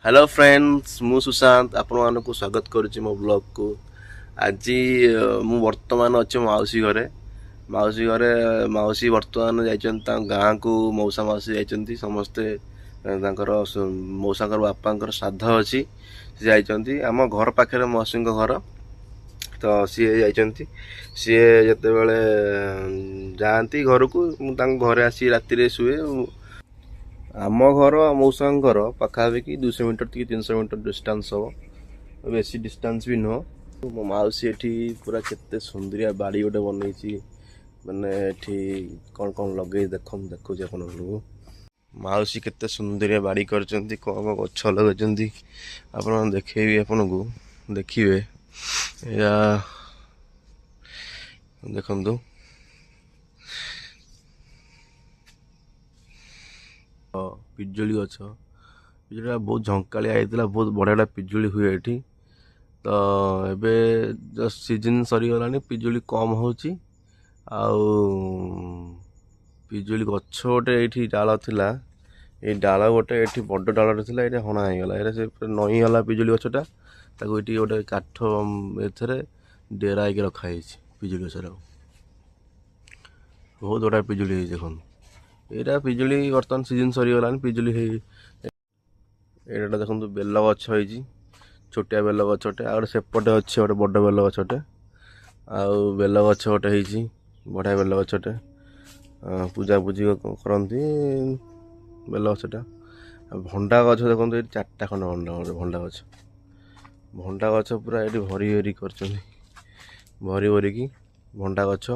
Hello friends मु सुशांत आपण को स्वागत करुच्ची मो ब्लॉग को। आज मु वर्तमान अच्छे माउसी घरे माउसी वर्तमान जाइछन गाँ को मौसा माउसी जाइछन्ती समस्ते मौसा बापा श्राद्ध अच्छी सी जाइछन्ती आम घर पाखे मौसी घर तो सी जाइछन्ती सी जते बेले जाती घर को घरे आसी राति शुए आम घर मौसा घर पाखापाखि 200 मीटर 300 मीटर डिस्टेंस हम बेसी डिस्टेंस भी नुह। मो माउसी एठी पूरा केते सुंदरिया बाड़ी गोटे बनई माने एठी कौन कौन लगे देखो आपको माउसी केते सुंदरिया बाड़ी करचंती कौन गछ लगेचंती आपन देखेबी आपन को देखिए या देखंतु पिजुली गछ पिजुली बहुत झंकालिया होता बहुत बढ़िया पिजुली हुए ये तो एबे जस्ट सीजन सरीगलानी पिजुली कम होची आउ पिजुली गछ गोटे ये डाल थिला ये डाल गोटे ये बड़ डाल थिला ये हणा होगला ये से नई गला पिजुली गछटा ताको ये गोटे काठ एथरे डेरा होकर रखाई पिजुली गछरा बहुत बड़ा पिजुली देखो यहाँ पिजुली बर्तमान सीजन सरीगलानी पिजुली यहाँ देखो बेल गछ छोटिया बेल गछटे आ सेपटे अच्छे गोटे बड़ बेल गछटे आउ बेल गछ गोटे बढ़िया बेल गछटे पूजा पूजी करती बेल गछटा भंडा गछ देखो ये 4टा खंड भंडा गछ पूरा ये भरी भरी कर भरी भरिकी भंडा गछ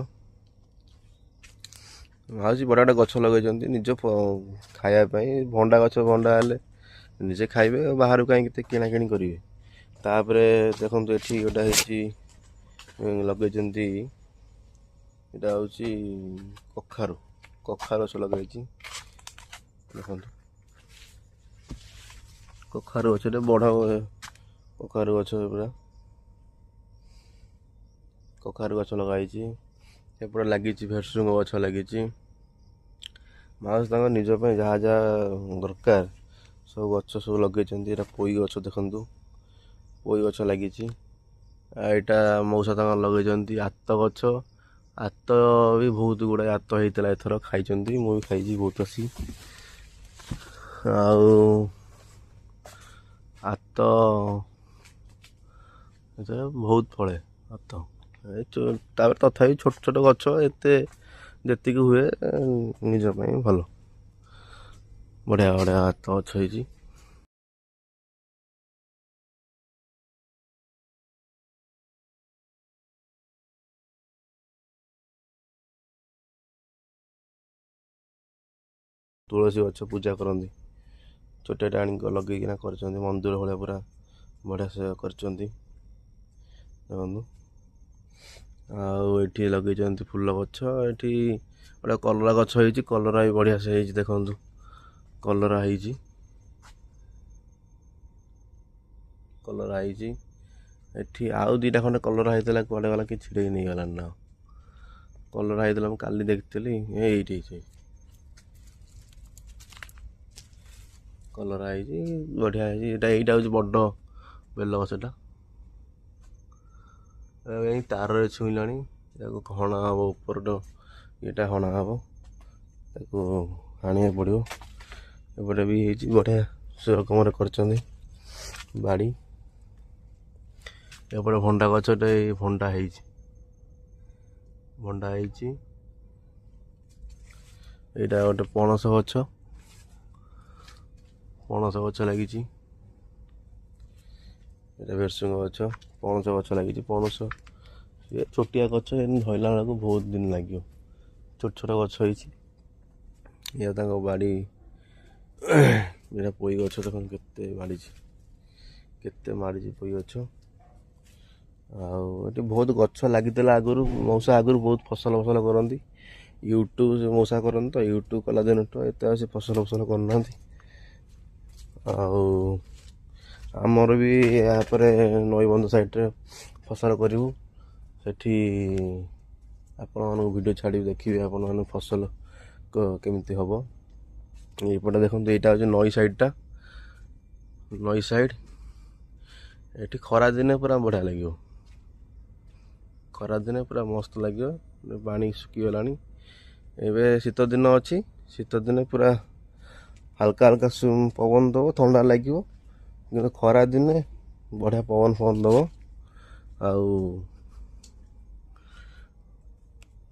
माउसी बड़ा बड़ा गछ लगे निज खायापाई भंडा गछ भंडा हेले निजे खाइबे बाहर कहीं किना किणी करेंगे तापर देखो ये गोटे लगे यहाँ हूँ कखारू गछ लगे देखो कखारू गछ बड़ कखारू गछ पूरा कखारू गछ लगाई पूरा लगी भेरसुंग गछ लगी माउस निज जहाँ जहाँ दरकार सब गछ सब लगे पोई गछ देखु पोई गछ लगी यहाँ मौसा लगे आत गछ आत भी बहुत गुड़ा आत होता एथर खाई मुझे खाई बहुत आसी आत बहुत फले आत तथापि छोट छोट गछ एत जी हुए निज भल बढ़िया बढ़िया आत गछ हो तुलसी गछ पूजा करती छोटा आनी लगे कर मंदिर भाया पूरा बढ़िया से कर देखु आठी लगे फूल गछ ये गोटे कलरा गछ हो कलरा भी बढ़िया से देखु कलरा कलरा एठी आउ 2टा खंडे कलरा होता कड़े गला कि छिड़े नहीं गला ना कलरा होता मुझे काली देखी ये कलरा बढ़िया यहाँ हूँ बड़ बेल गछटा तार छुईला हणा हम ऊपर ये हणा हम हाणिया पड़ो एपटे भी बढ़िया से रकम कर बाड़ी एपटे भंडा गछटे भंडा भंडा यहाँ गोटे पणस गछ लगी भेरसुंग गछ पणस गछ लगी पणस ये छोटिया गछ धरला बेला बहुत दिन लगे छोट छोट गछ बाड़ी यहाँ पोई गछ देख के माड़ी केते माड़ी पोई गछ आठ बहुत गछ लगी आगुरी मौसा आगुरी बहुत फसल फसल करती यूट्यूब मौसा करती तो यूट्यूब कला दिन एत फसल फसल करना आमर भी यहाँ नईबंध साइड्रे फसल करूँ सेठी आपण वीडियो छाड़ी देखिए आपण फसल केमती हम ये देखो यहाँ हूँ नई साइडटा ନଈ ସାଇଡ୍ ଏଠି ଖରା ଦିନେ ପୁରା ବଢ଼ିଆ ଲାଗିବ, ଖରା ଦିନେ ପୁରା ମସ୍ତ ଲାଗିବ। ପାଣି ଶୁଖିଗଲାଣି, ଏବେ ଶୀତ ଦିନ ଅଛି, ଶୀତ ଦିନେ ପୁରା ହାଲକା ହାଲକା ପବନ ଦେବ, ଥଣ୍ଡା ଲାଗିବ। କିନ୍ତୁ ଖରା ଦିନେ ବଢ଼ିଆ ପବନ ଦେବ ଆଉ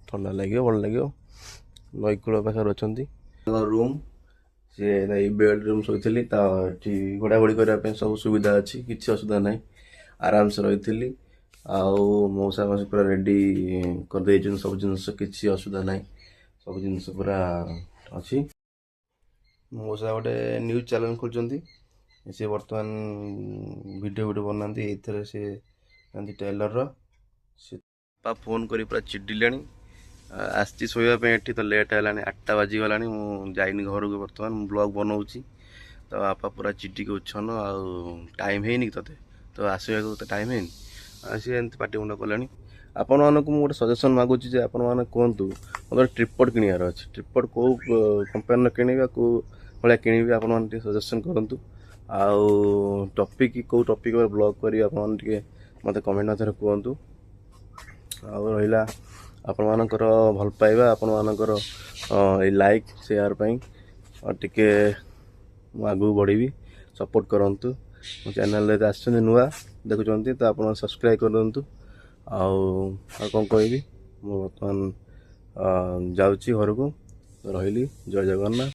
ଥଣ୍ଡା ଲାଗିବ, ଭଲ ଲାଗିବ। ନଈକୂଳ ପାଖରେ ଅଛନ୍ତି ରୁମ୍, ସିଏ ଏଇ ବେଡ୍ ରୁମ୍ ଶୋଇଥିଲି। ତ ଏଠି ଘୋଡ଼ାଘୋଡ଼ି କରିବା ପାଇଁ ସବୁ ସୁବିଧା ଅଛି, କିଛି ଅସୁବିଧା ନାହିଁ, ଆରାମସେ ରହିଥିଲି। ଆଉ ମଉସା ମାଉସୀ ପୁରା ରେଡ଼ି କରିଦେଇଛନ୍ତି ସବୁ ଜିନିଷ, କିଛି ଅସୁବିଧା ନାହିଁ, ସବୁ ଜିନିଷ ପୁରା ଅଛି। ମଉସା ଗୋଟେ ନ୍ୟୁଜ୍ ଚ୍ୟାନେଲ୍ ଖୋଲିଛନ୍ତି, ସେ ବର୍ତ୍ତମାନ ଭିଡ଼ିଓ ବନାନ୍ତି, ଏଇଥିରେ ସେ ଟେଲର୍ର। ସେ ବାପା ଫୋନ୍ କରି ପୁରା ଚିଡ଼ିଲେଣି, ଆସିଛି ଶୋଇବା ପାଇଁ, ଏଠି ତ ଲେଟ୍ ହେଲାଣି, 8ଟା ବାଜିଗଲାଣି, ମୁଁ ଯାଇନି ଘରକୁ ବର୍ତ୍ତମାନ, ମୁଁ ବ୍ଲଗ୍ ବନଉଛି। ତ ବାପା ପୁରା ଚିଡ଼ିକି ଉଚ୍ଛନ୍ନ, ଆଉ ଟାଇମ୍ ହେଇନି କି ତତେ, ତ ଆସିବାକୁ ତ ଟାଇମ୍ ହେଇନି, ସିଏ ଏମିତି ପାଟି ମୁଣ୍ଡ କଲେଣି। ଆପଣମାନଙ୍କୁ ମୁଁ ଗୋଟେ ସଜେସନ୍ ମାଗୁଛି ଯେ ଆପଣମାନେ କୁହନ୍ତୁ, ମୋତେ ଟ୍ରିପଡ୍ କିଣିବାର ଅଛି, ଟ୍ରିପଡ୍ କେଉଁ କମ୍ପାନୀର କିଣିବା, କେଉଁ ଭଳିଆ କିଣିବି, ଆପଣମାନେ ଟିକେ ସଜେସନ୍ କରନ୍ତୁ। ଆଉ ଟପିକ୍ କେଉଁ ଟପିକ୍ ବ୍ଲଗ୍ କରିବି ଆପଣମାନେ ଟିକେ ମୋତେ କମେଣ୍ଟ ମଧ୍ୟରେ କୁହନ୍ତୁ। ଆଉ ରହିଲା ଆପଣମାନଙ୍କର ଭଲ ପାଇବା, ଆପଣମାନଙ୍କର ଏଇ ଲାଇକ୍ ସେୟାର ପାଇଁ ଟିକେ ମୁଁ ଆଗକୁ ବଢ଼ିବି, ସପୋର୍ଟ କରନ୍ତୁ। ମୋ ଚ୍ୟାନେଲ୍ରେ ଯଦି ଆସିଛନ୍ତି ନୂଆ ଦେଖୁଛନ୍ତି ତ ଆପଣ ସବସ୍କ୍ରାଇବ୍ କରନ୍ତୁ। ଆଉ କ'ଣ କହିବି, ମୁଁ ବର୍ତ୍ତମାନ ଯାଉଛି ଘରକୁ, ରହିଲି, ଜୟ ଜଗନ୍ନାଥ।